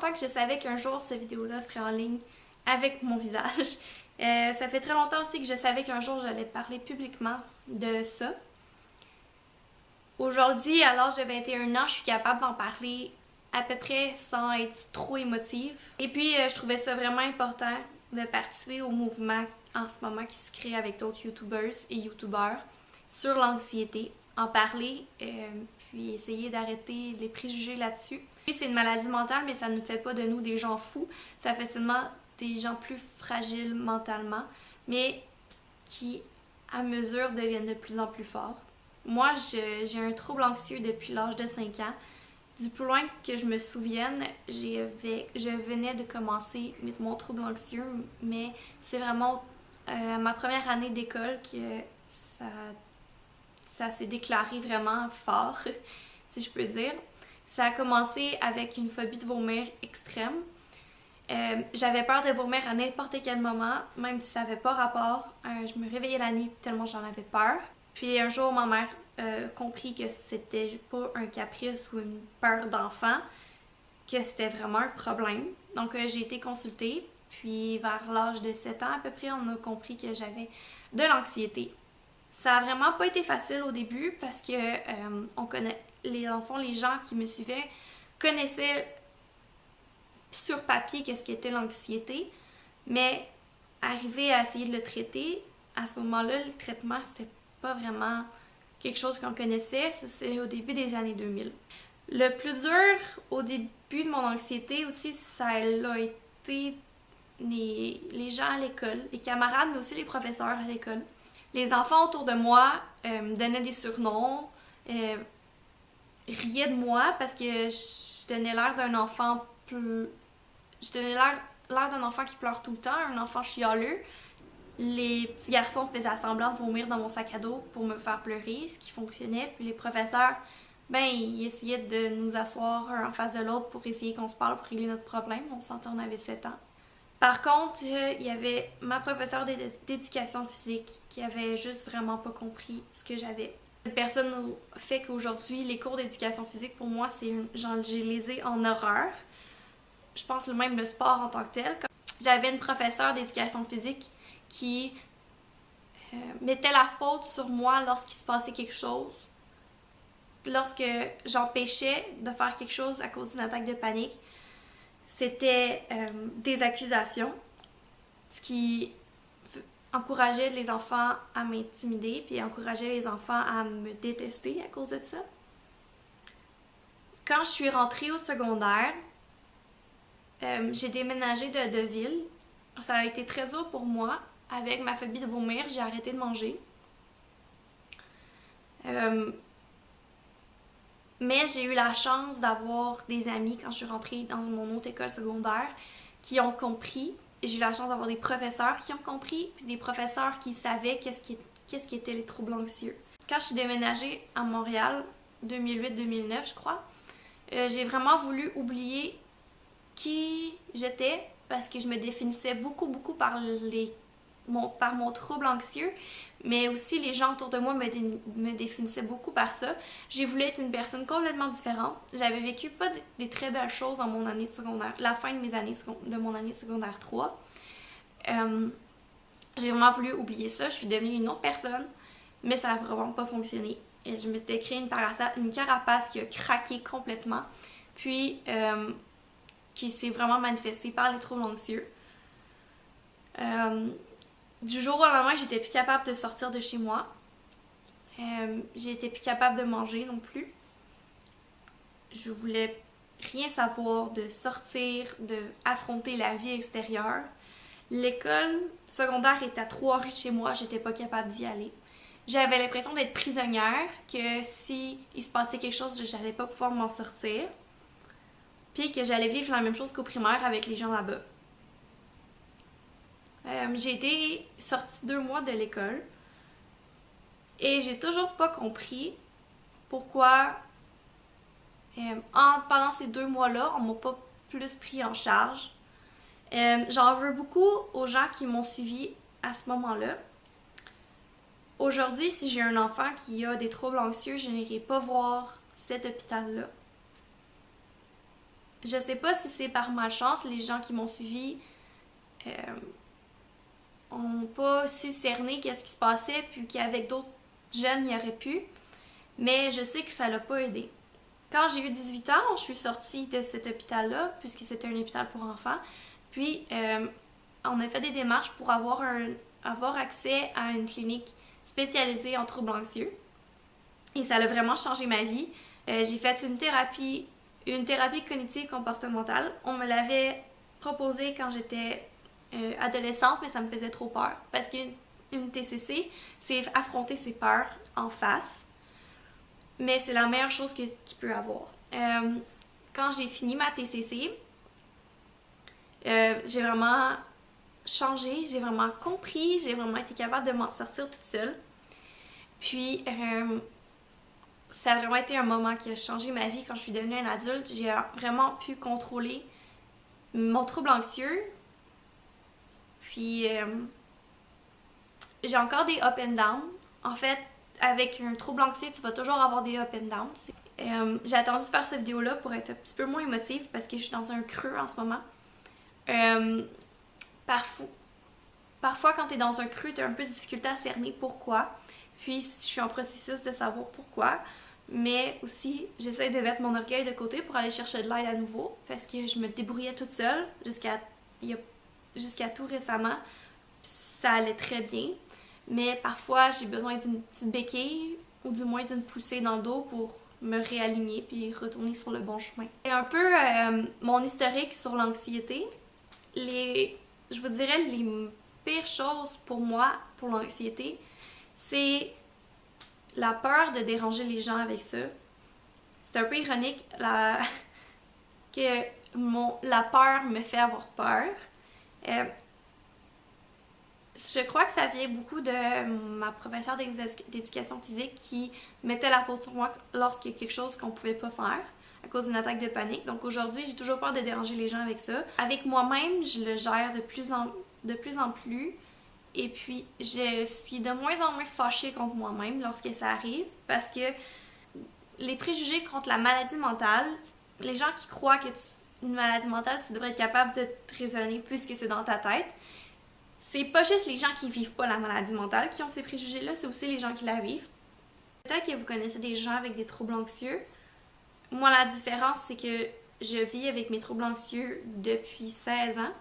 longtemps que je savais qu'un jour cette vidéo-là serait en ligne avec mon visage. Ça fait très longtemps aussi que je savais qu'un jour j'allais parler publiquement de ça. Aujourd'hui, à l'âge de 21 ans, je suis capable d'en parler à peu près sans être trop émotive. Et puis, je trouvais ça vraiment important de participer au mouvement en ce moment qui se crée avec d'autres YouTubers et YouTubeurs sur l'anxiété, en parler, puis essayer d'arrêter les préjugés là-dessus. Oui, c'est une maladie mentale, mais ça ne fait pas de nous des gens fous, ça fait seulement des gens plus fragiles mentalement, mais qui, à mesure, deviennent de plus en plus forts. Moi, j'ai un trouble anxieux depuis l'âge de 5 ans. Du plus loin que je me souvienne, je venais de commencer mon trouble anxieux, mais c'est vraiment à ma première année d'école que ça s'est déclaré vraiment fort, si je peux dire. Ça a commencé avec une phobie de vomir extrême. J'avais peur de vomir à n'importe quel moment, même si ça n'avait pas rapport. Je me réveillais la nuit tellement j'en avais peur. Puis un jour, ma mère a compris que c'était pas un caprice ou une peur d'enfant, que c'était vraiment un problème. Donc j'ai été consultée, puis vers l'âge de 7 ans à peu près, on a compris que j'avais de l'anxiété. Ça a vraiment pas été facile au début parce que on connaît, les gens qui me suivaient connaissaient sur papier qu'est-ce qu'était l'anxiété, mais arriver à essayer de le traiter, à ce moment-là, le traitement, c'était pas vraiment quelque chose qu'on connaissait, c'est au début des années 2000. Le plus dur au début de mon anxiété aussi, ça a été les gens à l'école, les camarades, mais aussi les professeurs à l'école. Les enfants autour de moi me donnaient des surnoms, riaient de moi parce que je donnais l'air d'un enfant plus... Je donnais l'air d'un enfant qui pleure tout le temps, un enfant chialeux. Les petits garçons faisaient semblant de vomir dans mon sac à dos pour me faire pleurer, ce qui fonctionnait. Puis les professeurs, ils essayaient de nous asseoir un en face de l'autre pour essayer qu'on se parle pour régler notre problème. On s'entend, on avait 7 ans. Par contre, il y avait ma professeure d'éducation physique qui avait juste vraiment pas compris ce que j'avais. Cette personne fait qu'aujourd'hui, les cours d'éducation physique, pour moi, je les ai en horreur. Je pense même le sport en tant que tel. J'avais une professeure d'éducation physique qui mettait la faute sur moi lorsqu'il se passait quelque chose. Lorsque j'empêchais de faire quelque chose à cause d'une attaque de panique, c'était des accusations, ce qui encourageait les enfants à m'intimider, puis encourageait les enfants à me détester à cause de ça. Quand je suis rentrée au secondaire, j'ai déménagé de ville. Ça a été très dur pour moi. Avec ma phobie de vomir, j'ai arrêté de manger. Mais j'ai eu la chance d'avoir des amis quand je suis rentrée dans mon autre école secondaire qui ont compris. J'ai eu la chance d'avoir des professeurs qui ont compris, puis des professeurs qui savaient qu'est-ce qui était les troubles anxieux. Quand je suis déménagée à Montréal, 2008-2009 je crois, j'ai vraiment voulu oublier qui j'étais parce que je me définissais beaucoup par mon trouble anxieux, mais aussi les gens autour de moi me définissaient beaucoup par ça. J'ai voulu être une personne complètement différente. J'avais vécu pas des très belles choses dans mon année secondaire, la fin de mon année secondaire 3. J'ai vraiment voulu oublier ça. Je suis devenue une autre personne, mais ça n'a vraiment pas fonctionné. Et je me suis créé une carapace qui a craqué complètement, puis qui s'est vraiment manifestée par les troubles anxieux. Du jour au lendemain, j'étais plus capable de sortir de chez moi. J'étais plus capable de manger non plus. Je voulais rien savoir de sortir, d'affronter la vie extérieure. L'école secondaire était à 3 rues de chez moi, j'étais pas capable d'y aller. J'avais l'impression d'être prisonnière, que si il se passait quelque chose, j'allais pas pouvoir m'en sortir. Puis que j'allais vivre la même chose qu'au primaire avec les gens là-bas. J'ai été sortie 2 mois de l'école et j'ai toujours pas compris pourquoi pendant ces 2 mois-là, on m'a pas plus pris en charge. J'en veux beaucoup aux gens qui m'ont suivi à ce moment-là. Aujourd'hui, si j'ai un enfant qui a des troubles anxieux, je n'irai pas voir cet hôpital-là. Je sais pas si c'est par malchance, les gens qui m'ont suivi ont pas su cerner qu'est-ce qui se passait, puis qu'avec d'autres jeunes, il y aurait pu. Mais je sais que ça l'a pas aidé. Quand j'ai eu 18 ans, je suis sortie de cet hôpital-là, puisque c'était un hôpital pour enfants. Puis, on a fait des démarches pour avoir accès à une clinique spécialisée en troubles anxieux. Et ça a vraiment changé ma vie. J'ai fait une thérapie cognitive comportementale. On me l'avait proposée quand j'étais adolescente, mais ça me faisait trop peur. Parce qu'une TCC, c'est affronter ses peurs en face. Mais c'est la meilleure chose qu'il peut avoir. Quand j'ai fini ma TCC, j'ai vraiment changé, j'ai vraiment compris, j'ai vraiment été capable de m'en sortir toute seule. Puis, ça a vraiment été un moment qui a changé ma vie quand je suis devenue un adulte. J'ai vraiment pu contrôler mon trouble anxieux. Puis, j'ai encore des up and down. En fait, avec un trouble anxieux, tu vas toujours avoir des up and down. J'ai attendu de faire cette vidéo-là pour être un petit peu moins émotive parce que je suis dans un creux en ce moment. Parfois, quand tu es dans un creux, tu as un peu de difficulté à cerner pourquoi. Puis, je suis en processus de savoir pourquoi. Mais aussi, j'essaie de mettre mon orgueil de côté pour aller chercher de l'aide à nouveau parce que je me débrouillais toute seule jusqu'à tout récemment. Puis ça allait très bien. Mais parfois, j'ai besoin d'une petite béquille ou du moins d'une poussée dans le dos pour me réaligner puis retourner sur le bon chemin. C'est un peu mon historique sur l'anxiété. Je vous dirais les pires choses pour moi, pour l'anxiété, c'est la peur de déranger les gens avec ça. C'est un peu ironique que la peur me fait avoir peur. Je crois que ça vient beaucoup de ma professeure d'éducation physique qui mettait la faute sur moi lorsqu'il y a quelque chose qu'on pouvait pas faire à cause d'une attaque de panique. Donc aujourd'hui, j'ai toujours peur de déranger les gens avec ça. Avec moi-même, je le gère de plus en plus. Et puis, je suis de moins en moins fâchée contre moi-même lorsque ça arrive parce que les préjugés contre la maladie mentale, les gens qui croient que une maladie mentale, tu devrais être capable de te raisonner plus que c'est dans ta tête. C'est pas juste les gens qui vivent pas la maladie mentale qui ont ces préjugés-là, c'est aussi les gens qui la vivent. Peut-être que vous connaissez des gens avec des troubles anxieux. Moi, la différence, c'est que je vis avec mes troubles anxieux depuis 16 ans.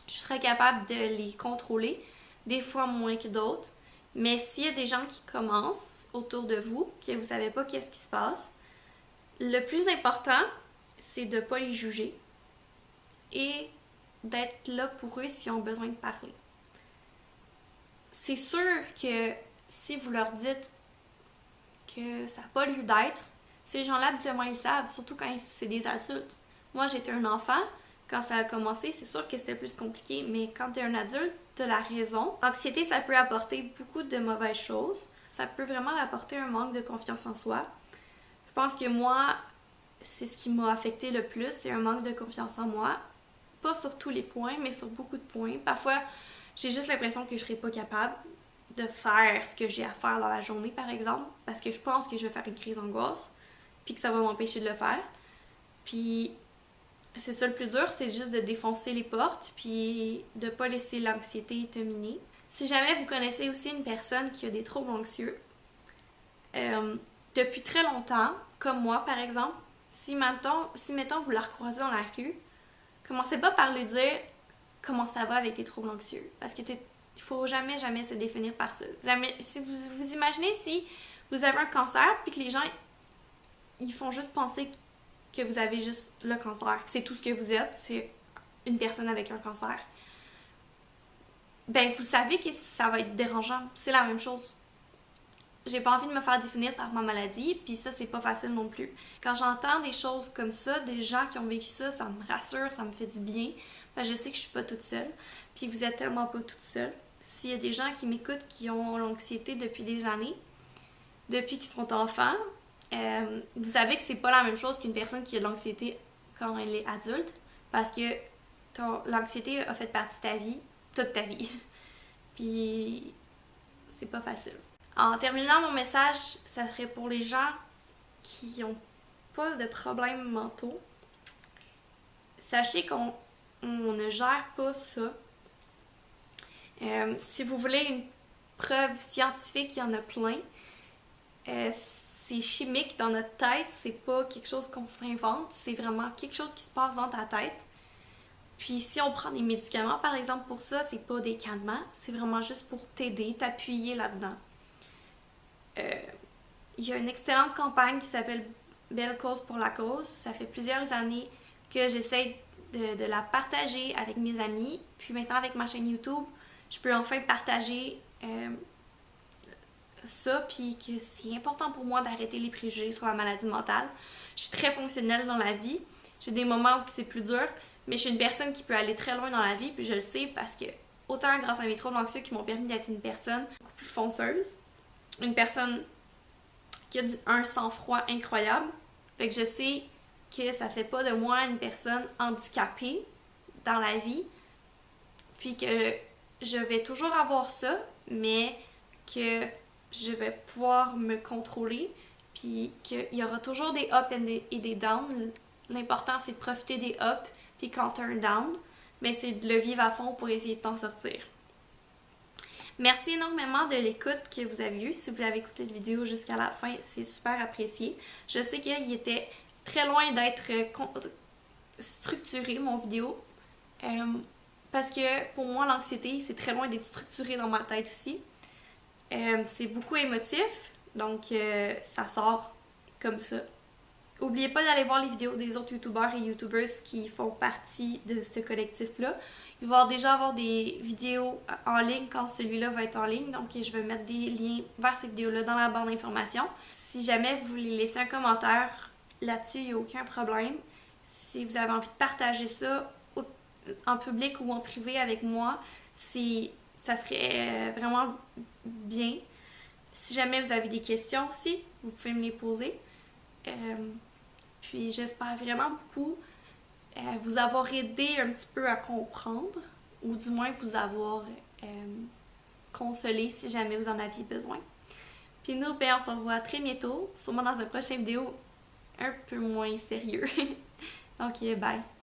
Je serais capable de les contrôler, des fois moins que d'autres. Mais s'il y a des gens qui commencent autour de vous, que vous savez pas qu'est-ce qui se passe, le plus important, c'est de pas les juger et d'être là pour eux s'ils ont besoin de parler. C'est sûr que si vous leur dites que ça n'a pas lieu d'être, ces gens-là, habituellement, ils savent, surtout quand c'est des adultes. Moi, j'étais un enfant, quand ça a commencé, c'est sûr que c'était plus compliqué, mais quand t'es un adulte, t'as la raison. L'anxiété, ça peut apporter beaucoup de mauvaises choses. Ça peut vraiment apporter un manque de confiance en soi. Je pense que moi, c'est ce qui m'a affecté le plus, c'est un manque de confiance en moi. Pas sur tous les points, mais sur beaucoup de points. Parfois, j'ai juste l'impression que je serais pas capable de faire ce que j'ai à faire dans la journée, par exemple, parce que je pense que je vais faire une crise d'angoisse, puis que ça va m'empêcher de le faire. Puis, c'est ça le plus dur, c'est juste de défoncer les portes, puis de pas laisser l'anxiété te miner. Si jamais vous connaissez aussi une personne qui a des troubles anxieux, depuis très longtemps, comme moi par exemple, si mettons vous la recroisez dans la rue, commencez pas par lui dire comment ça va avec tes troubles anxieux. Parce que il faut jamais se définir par ça. Si vous imaginez si vous avez un cancer puis que les gens ils font juste penser que vous avez juste le cancer, que c'est tout ce que vous êtes, c'est une personne avec un cancer. Ben vous savez que ça va être dérangeant. C'est la même chose. J'ai pas envie de me faire définir par ma maladie, puis ça, c'est pas facile non plus. Quand j'entends des choses comme ça, des gens qui ont vécu ça, ça me rassure, ça me fait du bien. Ben, je sais que je suis pas toute seule, puis vous êtes tellement pas toute seule. S'il y a des gens qui m'écoutent qui ont l'anxiété depuis des années, depuis qu'ils sont enfants, vous savez que c'est pas la même chose qu'une personne qui a de l'anxiété quand elle est adulte, parce que l'anxiété a fait partie de ta vie, toute ta vie. Puis c'est pas facile. En terminant mon message, ça serait pour les gens qui n'ont pas de problèmes mentaux. sachez qu'on ne gère pas ça. Si vous voulez une preuve scientifique, il y en a plein. C'est chimique dans notre tête, c'est pas quelque chose qu'on s'invente, c'est vraiment quelque chose qui se passe dans ta tête. Puis si on prend des médicaments par exemple pour ça, c'est pas des calmants, c'est vraiment juste pour t'aider, t'appuyer là-dedans. Il y a une excellente campagne qui s'appelle Belle cause pour la cause. Ça fait plusieurs années que j'essaie de la partager avec mes amis. Puis maintenant avec ma chaîne YouTube, je peux enfin partager ça, puis que c'est important pour moi d'arrêter les préjugés sur la maladie mentale. Je suis très fonctionnelle dans la vie. J'ai des moments où c'est plus dur, mais je suis une personne qui peut aller très loin dans la vie, puis je le sais parce que, autant grâce à mes troubles anxieux qui m'ont permis d'être une personne beaucoup plus fonceuse, une personne qui a un sang-froid incroyable. Fait que je sais que ça fait pas de moi une personne handicapée dans la vie, puis que je vais toujours avoir ça, mais que je vais pouvoir me contrôler, puis qu'il y aura toujours des ups et des downs. L'important, c'est de profiter des ups, puis quand t'as un down, mais c'est de le vivre à fond pour essayer de t'en sortir. Merci énormément de l'écoute que vous avez eue. Si vous avez écouté la vidéo jusqu'à la fin, c'est super apprécié. Je sais qu'il était très loin d'être structuré, mon vidéo, parce que pour moi, l'anxiété, c'est très loin d'être structuré dans ma tête aussi. C'est beaucoup émotif, donc ça sort comme ça. N'oubliez pas d'aller voir les vidéos des autres youtubeurs et youtubeuses qui font partie de ce collectif-là. Il va déjà avoir des vidéos en ligne quand celui-là va être en ligne, donc je vais mettre des liens vers ces vidéos-là dans la barre d'informations. Si jamais vous voulez laisser un commentaire là-dessus, il n'y a aucun problème. Si vous avez envie de partager ça en public ou en privé avec moi, ça serait vraiment bien. Si jamais vous avez des questions aussi, vous pouvez me les poser. Puis j'espère vraiment beaucoup vous avoir aidé un petit peu à comprendre, ou du moins vous avoir consolé si jamais vous en aviez besoin. Puis nous, on se revoit très bientôt, sûrement dans une prochaine vidéo un peu moins sérieux. Donc bye!